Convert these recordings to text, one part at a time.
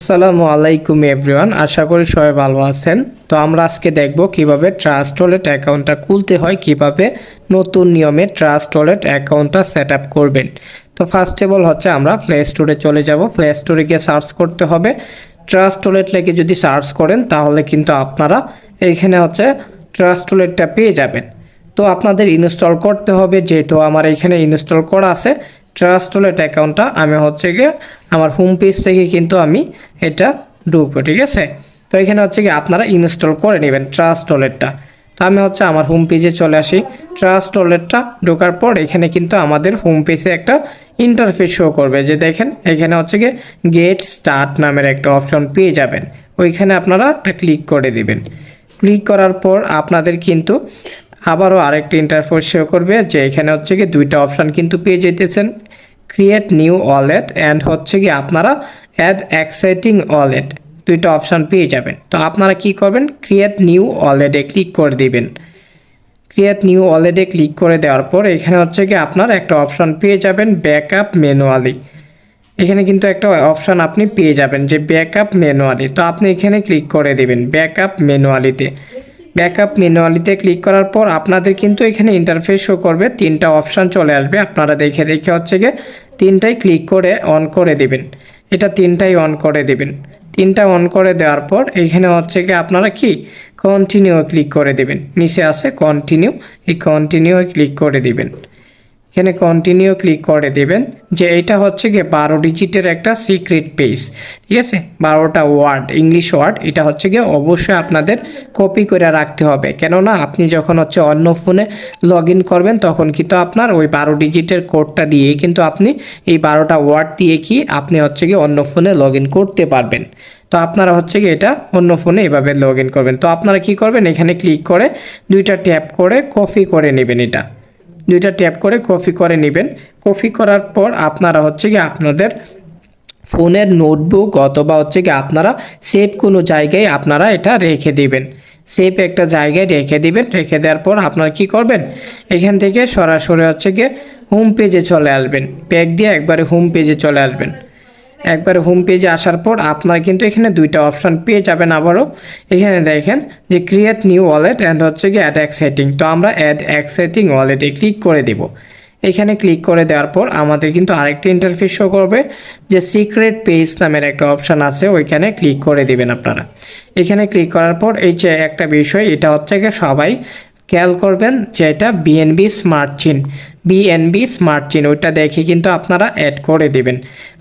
আসসালামু আলাইকুম এভরিওয়ান, আশা করি সবাই ভালো আছেন। তো আমরা আজকে দেখব কিভাবে ট্রাস্ট ওয়ালেট অ্যাকাউন্টটা খুলতে হয়, কিভাবে নতুন নিয়মে ট্রাস্ট ওয়ালেট অ্যাকাউন্টটা সেট আপ করবেন। তো ফার্স্ট অফ অল হচ্ছে আমরা প্লে স্টোরে চলে যাব। প্লে স্টোরে গিয়ে সার্চ করতে হবে ট্রাস্ট ওয়ালেট লিখে যদি সার্চ করেন তাহলে কিন্তু আপনারা এখানে হচ্ছে ট্রাস্ট ওয়ালেটটা পেয়ে যাবেন। তো আপনাদের ইনস্টল করতে হবে, যেহেতু আমার এখানে ইনস্টল করা আছে ট্রাস্ট ওয়ালেট অ্যাকাউন্টটা। আমি হচ্ছে গিয়ে আমার হোম পেজ থেকে কিন্তু আমি এটা ঢুকবো, ঠিক আছে। তো এখানে হচ্ছে কি আপনারা ইনস্টল করে নেবেন ট্রাস্ট ওয়ালেটটা। তো আমি হচ্ছে আমার হোম পেজে চলে আসি। ট্রাস্ট ওয়ালেটটা ঢোকার পর এখানে কিন্তু আমাদের হোম পেজে একটা ইন্টারফেস শো করবে, যে দেখেন এখানে হচ্ছে গিয়ে গেট স্টার্ট নামের একটা অপশন পেয়ে যাবেন। ওইখানে আপনারা একটা ক্লিক করে দিবেন। ক্লিক করার পর আপনাদের কিন্তু আবারও আরেকটি ইন্টারফেস শো করবে, যে এখানে হচ্ছে কি দুইটা অপশান কিন্তু পেয়ে যেতেছেন, ক্রিয়েট নিউ ওয়ালেট অ্যান্ড হচ্ছে কি আপনারা অ্যাড এক্সাইটিং ওয়ালেট, দুইটা অপশান পেয়ে যাবেন। তো আপনারা কি করবেন, ক্রিয়েট নিউ ওয়ালেটে ক্লিক করে দিবেন। ক্রিয়েট নিউ ওয়ালেটে ক্লিক করে দেওয়ার পর এখানে হচ্ছে কি আপনার একটা অপশান পেয়ে যাবেন ব্যাকআপ ম্যানুয়ালি। এখানে কিন্তু একটা অপশান আপনি পেয়ে যাবেন যে ব্যাকআপ ম্যানুয়ালি। তো আপনি এখানে ক্লিক করে দেবেন ব্যাকআপ ম্যানুয়ালিতে। ব্যাকআপ ম্যানুয়ালিতে ক্লিক করার পর আপনাদের কিন্তু এখানে ইন্টারফেস শো করবে, তিনটা অপশান চলে আসবে। আপনারা দেখে দেখে হচ্ছে গিয়ে তিনটাই ক্লিক করে অন করে দেবেন। এটা তিনটাই অন করে দেবেন। তিনটা অন করে দেওয়ার পর এখানে হচ্ছে গিয়ে আপনারা কি কন্টিনিউ ক্লিক করে দেবেন। নিচে আছে কন্টিনিউ, এই কন্টিনিউ ক্লিক করে দিবেন। এখানে কন্টিনিউ ক্লিক করে দেবেন। যে এটা হচ্ছে গিয়ে 12 ডিজিটের একটা সিক্রেট পেজ, ঠিক আছে, 12টা ওয়ার্ড, ইংলিশ ওয়ার্ড। এটা হচ্ছে গিয়ে অবশ্যই আপনাদের কপি করে রাখতে হবে, কেননা আপনি যখন হচ্ছে অন্য ফোনে লগ ইন করবেন তখন কিন্তু আপনার ওই 12 ডিজিটের কোডটা দিয়েই কিন্তু আপনি এই 12টা ওয়ার্ড দিয়ে কি আপনি হচ্ছে গিয়ে অন্য ফোনে লগ ইন করতে পারবেন। তো আপনারা হচ্ছে গিয়ে এটা অন্য ফোনে এভাবে লগ ইন করবেন। তো আপনারা কি করবেন, এখানে ক্লিক করে দুইটা ট্যাপ করে কপি করে নেবেন। এটা দুইটা ট্যাপ করে কপি করে নেবেন। কপি করার পর আপনারা হচ্ছে কি আপনাদের ফোনের নোটবুক অথবা হচ্ছে কি আপনারা সেভ কোনো জায়গায় আপনারা এটা রেখে দিবেন। সেভ একটা জায়গায় রেখে দিবেন। রেখে দেওয়ার পর আপনারা কি করবেন, এখান থেকে সরাসরি হচ্ছে গিয়ে হোম পেজে চলে আসবেন। ব্যাক দিয়ে একবারে হোম পেজে চলে আসবেন। একবারে হোম পেজে আসার পর আপনার কিন্তু এখানে দুইটা অপশান পেয়ে যাবেন আবারও। এখানে দেখেন যে ক্রিয়েট নিউ ওয়ালেট অ্যান্ড হচ্ছে কি অ্যাড এক্সাইটিং। তো আমরা অ্যাড এক্সাইটিং ওয়ালেটে ক্লিক করে দেব। এখানে ক্লিক করে দেওয়ার পর আমাদের কিন্তু আরেকটা ইন্টারফেস শো করবে, যে সিক্রেট পেজ নামের একটা অপশান আছে, ওইখানে ক্লিক করে দিবেন আপনারা। এখানে ক্লিক করার পর এই যে একটা বিষয়, এটা হচ্ছে কি সবাই খেয়াল করবেন যে এটা BNB smart chain, BNB smart chain ওইটা দেখে কিন্তু আপনারা অ্যাড করে দিবেন।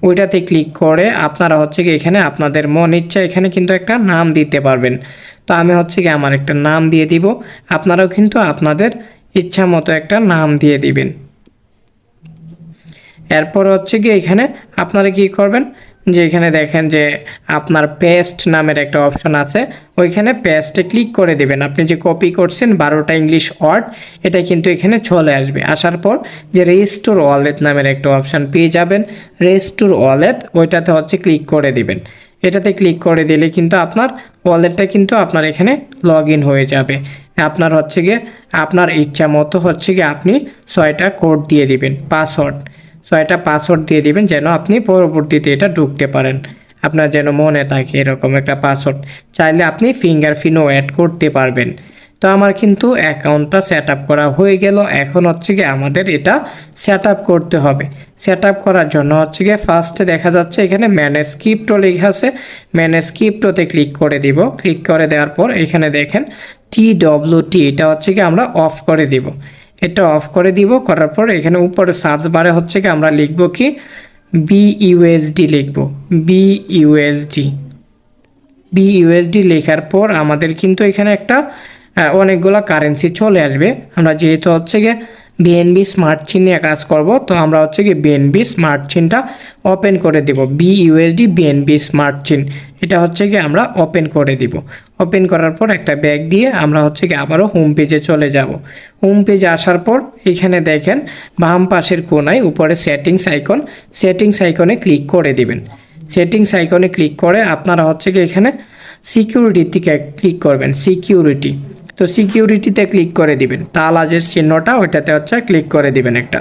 ওইটাতে ক্লিক করে আপনারা হচ্ছে কি এখানে আপনাদের মন ইচ্ছা এখানে কিন্তু একটা নাম দিতে পারবেন। তো আমি হচ্ছে কি আমার একটা নাম দিয়ে দিব, আপনারাও কিন্তু আপনাদের ইচ্ছা মতো একটা নাম দিয়ে দিবেন। এরপর হচ্ছে কি এখানে আপনারা কি করবেন, যে এখানে দেখেন যে আপনার পেস্ট নামের একটা অপশন আছে, ওইখানে পেস্টে ক্লিক করে দেবেন। আপনি যে কপি করছেন 12টা ইংলিশ ওয়ার্ড, এটা কিন্তু এখানে চলে আসবে। আসার পর যে রেস্টোর ওয়ালেট নামের একটা অপশান পেয়ে যাবেন, রেস্টোর ওয়ালেট, ওইটাতে হচ্ছে ক্লিক করে দিবেন। এটাতে ক্লিক করে দিলে কিন্তু আপনার ওয়ালেটটা কিন্তু আপনার এখানে লগ ইন হয়ে যাবে। আপনার হচ্ছে গিয়ে আপনার ইচ্ছা মতো হচ্ছে গিয়ে আপনি 6টা কোড দিয়ে দিবেন, পাসওয়ার্ড 6টা পাসওয়ার্ড দিয়ে দিবেন, যেন আপনি পরবর্তীতে এটা ঢুকতে পারেন। আপনার যেন মনে থাকে এরকম একটা পাসওয়ার্ড। চাইলে আপনি ফিঙ্গারপ্রিন্টও অ্যাড করতে পারবেন। তো আমার কিন্তু অ্যাকাউন্টটা সেট আপ করা হয়ে গেল। এখন হচ্ছে গিয়ে আমাদের এটা সেট আপ করতে হবে। সেট আপ করার জন্য হচ্ছে গিয়ে ফার্স্টে দেখা যাচ্ছে এখানে ম্যানেজ ক্রিপ্টো লেখা আছে, ম্যানেজ ক্রিপ্টোতে ক্লিক করে দিব। ক্লিক করে দেওয়ার পর এখানে দেখেন TWT, এটা হচ্ছে কি আমরা অফ করে দিব। এটা অফ করে দিব। করার পর এখানে উপরে সার্চ বারে হচ্ছে কি আমরা লিখব কি BUSD লিখব, BUSD লেখার পর আমাদের কিন্তু এখানে একটা অনেকগুলো কারেন্সি চলে আসবে। আমরা যেহেতু হচ্ছে গিয়ে বিএনবি স্মার্ট চেইন নিয়ে কাজ করব, তো আমরা হচ্ছে কি বিএনবি স্মার্ট চেইনটা ওপেন করে দেব। BUSD বিএনবি স্মার্ট চেইন, এটা হচ্ছে কি আমরা ওপেন করে দিব। ওপেন করার পর একটা ব্যাগ দিয়ে আমরা হচ্ছে কি আবারও হোম পেজে চলে যাব। হোম পেজে আসার পর এখানে দেখেন বাম পাশের কোনায় উপরে সেটিংস আইকনে ক্লিক করে দিবেন। সেটিংস আইকনে ক্লিক করে আপনারা হচ্ছে কি এখানে সিকিউরিটিতে ক্লিক করবেন, সিকিউরিটি। তো সিকিউরিটিতে ক্লিক করে দিবেন, তালাজের চিহ্নটা ওইটাতে হচ্ছে ক্লিক করে দিবেন একটা।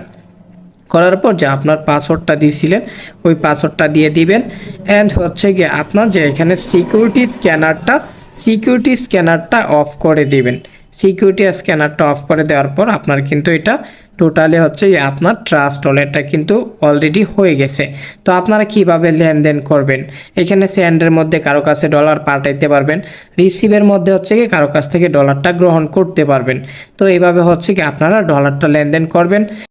করার পর যে আপনার পাসওয়ার্ডটা দিয়েছিলেন ওই পাসওয়ার্ডটা দিয়ে দিবেন। অ্যান্ড হচ্ছে গিয়ে আপনার যে এখানে সিকিউরিটি স্ক্যানারটা অফ করে দিবেন। সিকিউরিটি স্ক্যানারটা অফ করে দেওয়ার পর আপনার কিন্তু এটা টোটালি হচ্ছে গিয়ে আপনার ট্রাস্ট ওয়ালেটটা কিন্তু অলরেডি হয়ে গেছে। তো আপনারা কিভাবে লেনদেন করবেন, এখানে সেন্ডের মধ্যে কারো কাছে ডলার পাঠাইতে পারবেন, রিসিভের মধ্যে হচ্ছে কি কারো কাছ থেকে ডলারটা গ্রহণ করতে পারবেন। তো এইভাবে হচ্ছে কি আপনারা ডলারটা লেনদেন করবেন।